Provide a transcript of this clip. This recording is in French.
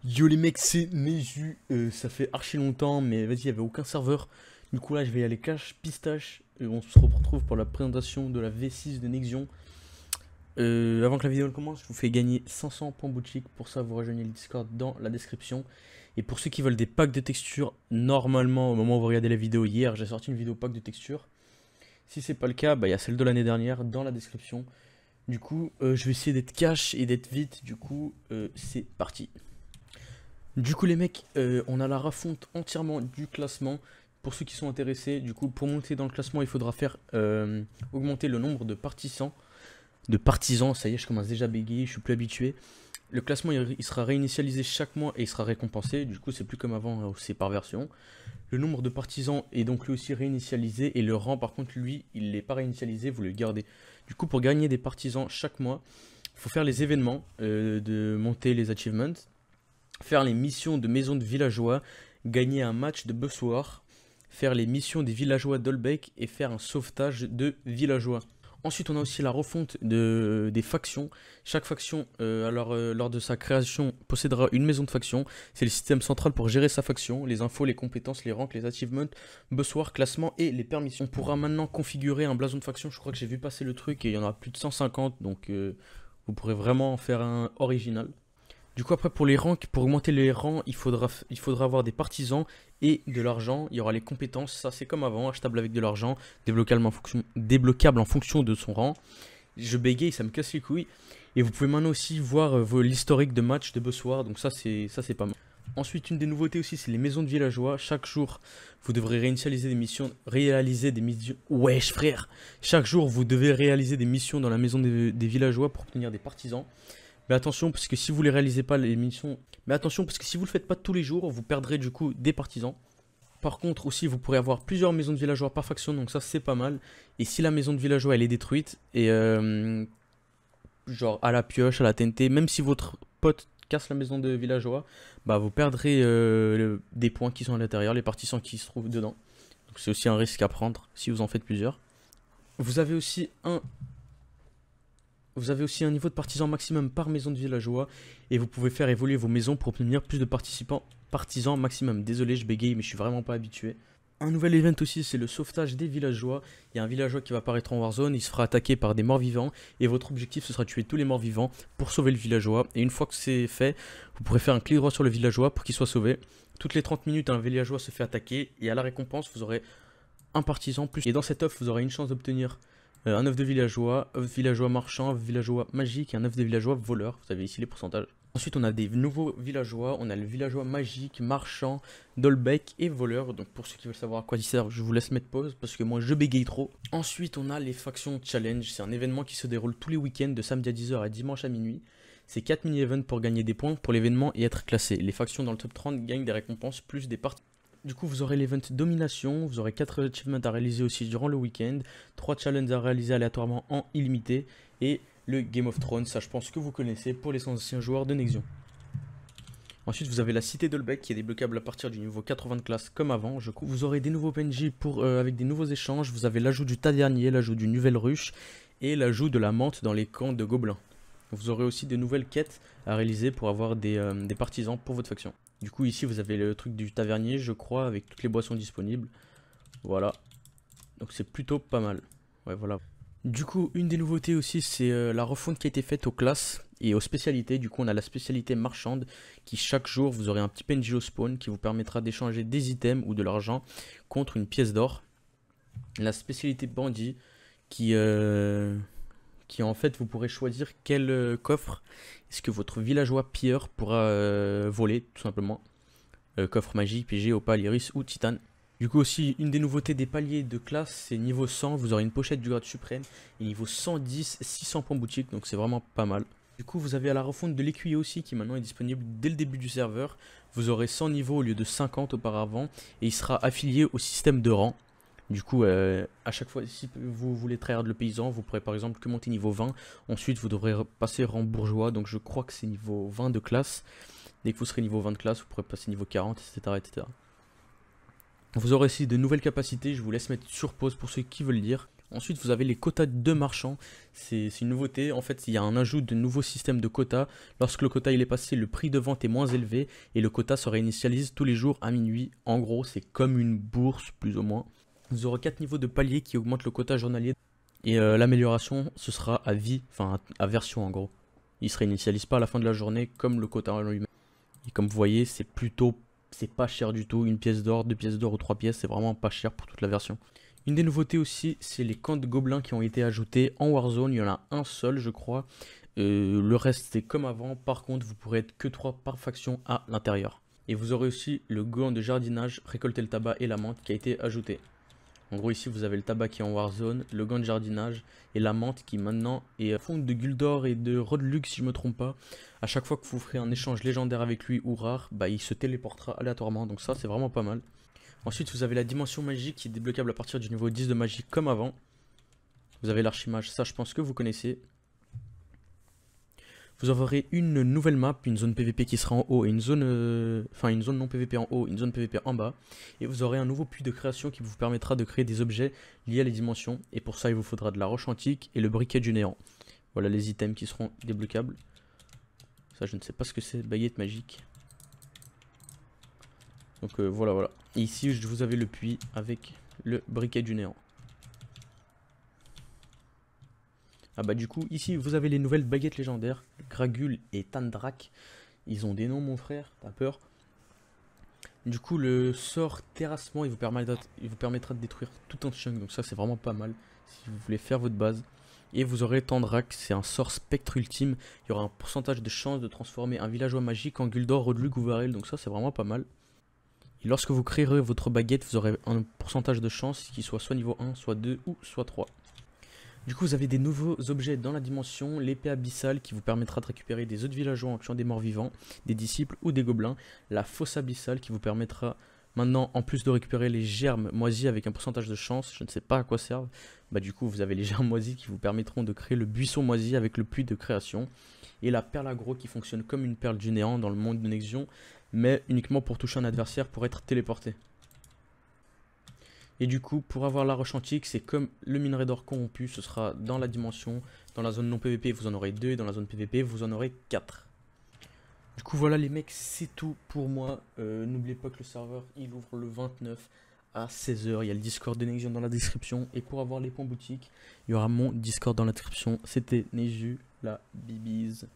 Yo les mecs, c'est Neju. Ça fait archi longtemps, mais vas-y, il n'y avait aucun serveur. Du coup là, je vais y aller cash pistache. On se retrouve pour la présentation de la V6 de Nexion. Avant que la vidéo commence, je vous fais gagner 500 points boutique. Pour ça, vous rejoignez le Discord dans la description. Et pour ceux qui veulent des packs de textures, normalement, au moment où vous regardez la vidéo hier, j'ai sorti une vidéo pack de textures. Si c'est pas le cas, bah, il y a celle de l'année dernière dans la description. Du coup, je vais essayer d'être cash et d'être vite. Du coup, c'est parti. Du coup les mecs, on a la refonte entièrement du classement. Pour ceux qui sont intéressés, du coup pour monter dans le classement, il faudra faire augmenter le nombre de partisans. Ça y est, je commence déjà à bégayer, je suis plus habitué. Le classement il sera réinitialisé chaque mois et il sera récompensé. Du coup c'est plus comme avant, c'est par version. Le nombre de partisans est donc lui aussi réinitialisé et le rang par contre lui il n'est pas réinitialisé, vous le gardez. Du coup pour gagner des partisans chaque mois, il faut faire les événements, de monter les achievements, faire les missions de maison de villageois, gagner un match de Bessoir, faire les missions des villageois d'Olbeck et faire un sauvetage de villageois. Ensuite, on a aussi la refonte des factions. Chaque faction, lors de sa création, possédera une maison de faction. C'est le système central pour gérer sa faction, les infos, les compétences, les ranks, les achievements, Bessoir, classement et les permissions. On pourra maintenant configurer un blason de faction. Je crois que j'ai vu passer le truc et il y en a plus de 150, donc vous pourrez vraiment en faire un original. Du coup, après, pour les rangs, pour augmenter les rangs, il faudra avoir des partisans et de l'argent. Il y aura les compétences, ça c'est comme avant, achetable avec de l'argent, débloquable en fonction de son rang. Je bégaye, ça me casse les couilles. Et vous pouvez maintenant aussi voir l'historique de match de Bessoir, donc ça c'est pas mal. Ensuite, une des nouveautés aussi, c'est les maisons de villageois. Chaque jour, vous devrez réaliser des missions. Wesh frère! Chaque jour, vous devez réaliser des missions dans la maison des villageois pour obtenir des partisans. Mais attention, parce que si vous les réalisez pas les missions, mais attention parce que si vous le faites pas tous les jours, vous perdrez du coup des partisans. Par contre aussi, vous pourrez avoir plusieurs maisons de villageois par faction, donc ça c'est pas mal. Et si la maison de villageois elle est détruite et genre à la pioche, à la TNT, même si votre pote casse la maison de villageois, bah vous perdrez des points qui sont à l'intérieur, les partisans qui se trouvent dedans. Donc c'est aussi un risque à prendre si vous en faites plusieurs. Vous avez aussi un Vous avez aussi un niveau de partisans maximum par maison de villageois et vous pouvez faire évoluer vos maisons pour obtenir plus de partisans maximum. Désolé, je bégaye, mais je suis vraiment pas habitué. Un nouvel event aussi, c'est le sauvetage des villageois. Il y a un villageois qui va apparaître en Warzone, il se fera attaquer par des morts-vivants et votre objectif ce sera de tuer tous les morts-vivants pour sauver le villageois. Et une fois que c'est fait, vous pourrez faire un clic droit sur le villageois pour qu'il soit sauvé. Toutes les 30 minutes, un villageois se fait attaquer et à la récompense, vous aurez un partisan plus. Et dans cette offre, vous aurez une chance d'obtenir un œuf de villageois marchand, œuf villageois magique et un œuf de villageois voleur. Vous avez ici les pourcentages. Ensuite, on a des nouveaux villageois. On a le villageois magique, marchand, dolbeck et voleur. Donc, pour ceux qui veulent savoir à quoi ils servent, je vous laisse mettre pause parce que moi je bégaye trop. Ensuite, on a les factions challenge. C'est un événement qui se déroule tous les week-ends de samedi à 10h à dimanche à minuit. C'est 4 mini-events pour gagner des points pour l'événement et être classé. Les factions dans le top 30 gagnent des récompenses plus des parties. Du coup, vous aurez l'event domination, vous aurez 4 achievements à réaliser aussi durant le week-end, 3 challenges à réaliser aléatoirement en illimité, et le Game of Thrones, ça je pense que vous connaissez pour les anciens joueurs de Nexion. Ensuite, vous avez la cité d'Olbeck qui est débloquable à partir du niveau 80 de classe comme avant. Vous aurez des nouveaux PNJ avec des nouveaux échanges, vous avez l'ajout du tavernier, l'ajout d'une nouvelle ruche, et l'ajout de la menthe dans les camps de gobelins. Vous aurez aussi de nouvelles quêtes à réaliser pour avoir des partisans pour votre faction. Du coup ici vous avez le truc du tavernier je crois avec toutes les boissons disponibles. Voilà. Donc c'est plutôt pas mal. Ouais voilà. Du coup une des nouveautés aussi c'est la refonte qui a été faite aux classes et aux spécialités. Du coup on a la spécialité marchande qui chaque jour vous aurez un petit PNJ au spawn qui vous permettra d'échanger des items ou de l'argent contre une pièce d'or. La spécialité bandit qui en fait vous pourrez choisir quel coffre est-ce que votre villageois pilleur pourra voler tout simplement. Coffre magique, PG, Opal, Iris ou Titane. Du coup aussi une des nouveautés des paliers de classe c'est niveau 100, vous aurez une pochette du grade suprême et niveau 110, 600 points boutique donc c'est vraiment pas mal. Du coup vous avez à la refonte de l'écuyer aussi qui maintenant est disponible dès le début du serveur. Vous aurez 100 niveaux au lieu de 50 auparavant et il sera affilié au système de rang. Du coup, à chaque fois, si vous voulez tryhard le paysan, vous pourrez par exemple que monter niveau 20. Ensuite, vous devrez passer rang bourgeois. Donc, je crois que c'est niveau 20 de classe. Dès que vous serez niveau 20 de classe, vous pourrez passer niveau 40, etc., etc. Vous aurez aussi de nouvelles capacités. Je vous laisse mettre sur pause pour ceux qui veulent lire. Ensuite, vous avez les quotas de marchands. C'est une nouveauté. En fait, il y a un ajout de nouveaux systèmes de quotas. Lorsque le quota il est passé, le prix de vente est moins élevé et le quota se réinitialise tous les jours à minuit. En gros, c'est comme une bourse, plus ou moins. Vous aurez 4 niveaux de palier qui augmentent le quota journalier. Et l'amélioration, ce sera à vie, enfin à version en gros. Il se réinitialise pas à la fin de la journée comme le quota en lui-même. Et comme vous voyez, c'est pas cher du tout. Une pièce d'or, 2 pièces d'or ou 3 pièces, c'est vraiment pas cher pour toute la version. Une des nouveautés aussi, c'est les camps de gobelins qui ont été ajoutés en Warzone. Il y en a un seul, je crois. Le reste, c'est comme avant. Par contre, vous pourrez être que 3 par faction à l'intérieur. Et vous aurez aussi le gant de jardinage, récolter le tabac et la menthe qui a été ajouté. En gros, ici, vous avez le tabac qui est en Warzone, le gant de jardinage et la menthe qui maintenant est à fond de Guldor et de Rodlug, si je me trompe pas. À chaque fois que vous ferez un échange légendaire avec lui ou rare, bah, il se téléportera aléatoirement. Donc ça, c'est vraiment pas mal. Ensuite, vous avez la dimension magique qui est débloquable à partir du niveau 10 de magie comme avant. Vous avez l'archimage, ça je pense que vous connaissez. Vous aurez une nouvelle map, une zone PVP qui sera en haut et une zone non PVP en haut, une zone PVP en bas. Et vous aurez un nouveau puits de création qui vous permettra de créer des objets liés à les dimensions. Et pour ça, il vous faudra de la roche antique et le briquet du néant. Voilà les items qui seront débloquables. Ça, je ne sais pas ce que c'est, baguette magique. Donc voilà. Et ici, vous avez le puits avec le briquet du néant. Ah bah du coup, ici, vous avez les nouvelles baguettes légendaires. Gragul et Tandrak. Ils ont des noms, mon frère, t'as peur? Du coup, le sort terrassement, il vous permettra de détruire tout un chunk. Donc ça, c'est vraiment pas mal si vous voulez faire votre base. Et vous aurez Tandrak, c'est un sort spectre ultime. Il y aura un pourcentage de chance de transformer un villageois magique en Guldor, Rodlug ou Varel. Donc ça, c'est vraiment pas mal. Et lorsque vous créerez votre baguette, vous aurez un pourcentage de chance qui soit niveau 1, soit 2 ou soit 3. Du coup, vous avez des nouveaux objets dans la dimension, l'épée abyssale qui vous permettra de récupérer des autres villageois en tuant des morts vivants, des disciples ou des gobelins, la fosse abyssale qui vous permettra maintenant, en plus de récupérer les germes moisis avec un pourcentage de chance, je ne sais pas à quoi servent, bah du coup vous avez les germes moisis qui vous permettront de créer le buisson moisi avec le puits de création, et la perle aggro qui fonctionne comme une perle du néant dans le monde de Nexion, mais uniquement pour toucher un adversaire pour être téléporté. Et du coup, pour avoir la roche antique, c'est comme le minerai d'or corrompu, ce sera dans la dimension. Dans la zone non PVP, vous en aurez 2, et dans la zone PVP, vous en aurez 4. Du coup, voilà les mecs, c'est tout pour moi. N'oubliez pas que le serveur, il ouvre le 29 à 16 h. Il y a le Discord de Nexion dans la description. Et pour avoir les points boutiques, il y aura mon Discord dans la description. C'était Neju, la bibise.